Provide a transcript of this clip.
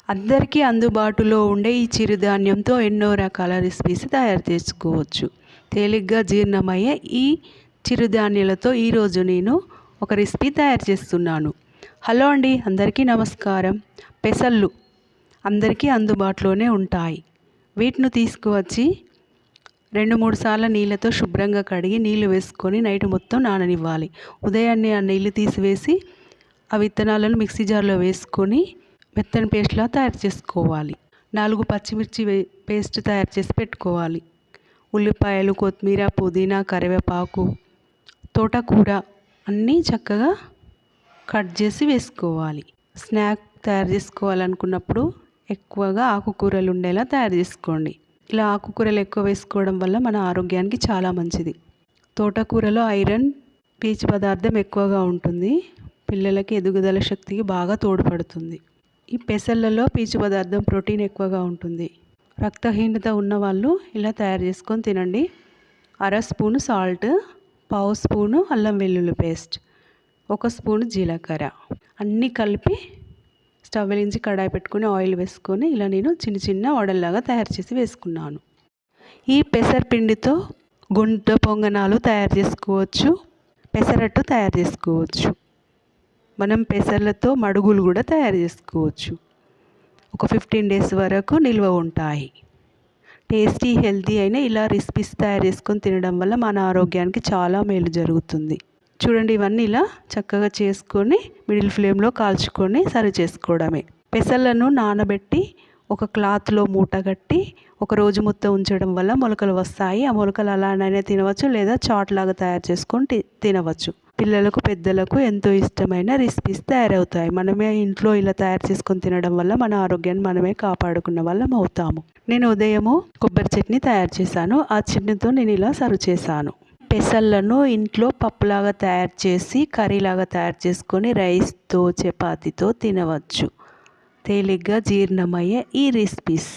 అందరికీ అందుబాటులో ఉండే ఈ చిరుధాన్యంతో ఎన్నో రకాల రెసిపీస్ తయారు చేసుకోవచ్చు. తేలిగ్గా జీర్ణమయ్యే ఈ చిరుధాన్యాలతో ఈరోజు నేను ఒక రెసిపీ తయారు చేస్తున్నాను. హలో అండి, అందరికీ నమస్కారం. పెసళ్ళు అందరికీ అందుబాటులోనే ఉంటాయి. వీటిని తీసుకువచ్చి 2-3 సార్లు నీళ్ళతో శుభ్రంగా కడిగి నీళ్ళు వేసుకొని నైట్ మొత్తం నాననివ్వాలి. ఉదయాన్నే ఆ నీళ్ళు తీసివేసి ఆ విత్తనాలను మిక్సీ జార్లో వేసుకొని మెత్తని పేస్ట్లా తయారు చేసుకోవాలి. 4 పచ్చిమిర్చి పేస్ట్ తయారు చేసి పెట్టుకోవాలి. ఉల్లిపాయలు, కొత్తిమీర, పుదీనా, కరివేపాకు, తోటకూర అన్నీ చక్కగా కట్ చేసి వేసుకోవాలి. స్నాక్ తయారు చేసుకోవాలనుకున్నప్పుడు ఎక్కువగా ఆకుకూరలు ఉండేలా తయారు చేసుకోండి. ఇలా ఆకుకూరలు ఎక్కువ వేసుకోవడం వల్ల మన ఆరోగ్యానికి చాలా మంచిది. తోటకూరలో ఐరన్, పీచు పదార్థం ఎక్కువగా ఉంటుంది. పిల్లలకి ఎదుగుదల శక్తికి బాగా తోడ్పడుతుంది. ఈ పెసళ్ళలో పీచు పదార్థం, ప్రోటీన్ ఎక్కువగా ఉంటుంది. రక్తహీనత ఉన్నవాళ్ళు ఇలా తయారు చేసుకొని తినండి. 1/2 స్పూను సాల్ట్, 1/2 స్పూను అల్లం వెల్లుల్లి పేస్ట్, 1 స్పూను జీలకర్ర అన్నీ కలిపి స్టవ్ వెలిగించి కడాయి పెట్టుకొని ఆయిల్ వేసుకొని ఇలా నేను చిన్న చిన్న వడల్లాగా తయారు చేసి వేసుకున్నాను. ఈ పెసరపిండితో గుంట పొంగనాలు తయారు చేసుకోవచ్చు, పెసరట్టు తయారు చేసుకోవచ్చు. మనం పెసర్లతో మడుగులు కూడా తయారు చేసుకోవచ్చు. ఒక 15 డేస్ వరకు నిల్వ ఉంటాయి. టేస్టీ, హెల్తీ అయిన ఇలా రెసిపీస్ తయారు చేసుకొని తినడం వల్ల మన ఆరోగ్యానికి చాలా మేలు జరుగుతుంది. చూడండి, ఇవన్నీ ఇలా చక్కగా చేసుకొని మిడిల్ ఫ్లేమ్లో కాల్చుకొని సర్వ్ చేసుకోవడమే. పెసర్లను నానబెట్టి ఒక క్లాత్లో మూట కట్టి ఒక రోజు మొత్తం ఉంచడం వల్ల మొలకలు వస్తాయి. ఆ మొలకలు అలానైనా తినవచ్చు, లేదా చాట్ లాగా తయారు చేసుకొని తినవచ్చు. పిల్లలకు, పెద్దలకు ఎంతో ఇష్టమైన రెసిపీస్ తయారవుతాయి. మనమే ఇంట్లో ఇలా తయారు చేసుకొని తినడం వల్ల మన ఆరోగ్యాన్ని మనమే కాపాడుకున్న వాళ్ళం అవుతాము. నేను ఉదయము కొబ్బరి చట్నీ తయారు చేశాను. ఆ చట్నీతో నేను ఇలా సర్వ్ చేశాను. పెసళ్ళను ఇంట్లో పప్పులాగా తయారు చేసి కర్రీలాగా తయారు చేసుకొని రైస్తో, చపాతీతో తినవచ్చు. తేలిగ్గా జీర్ణమయ్యే ఈ రెసిపీస్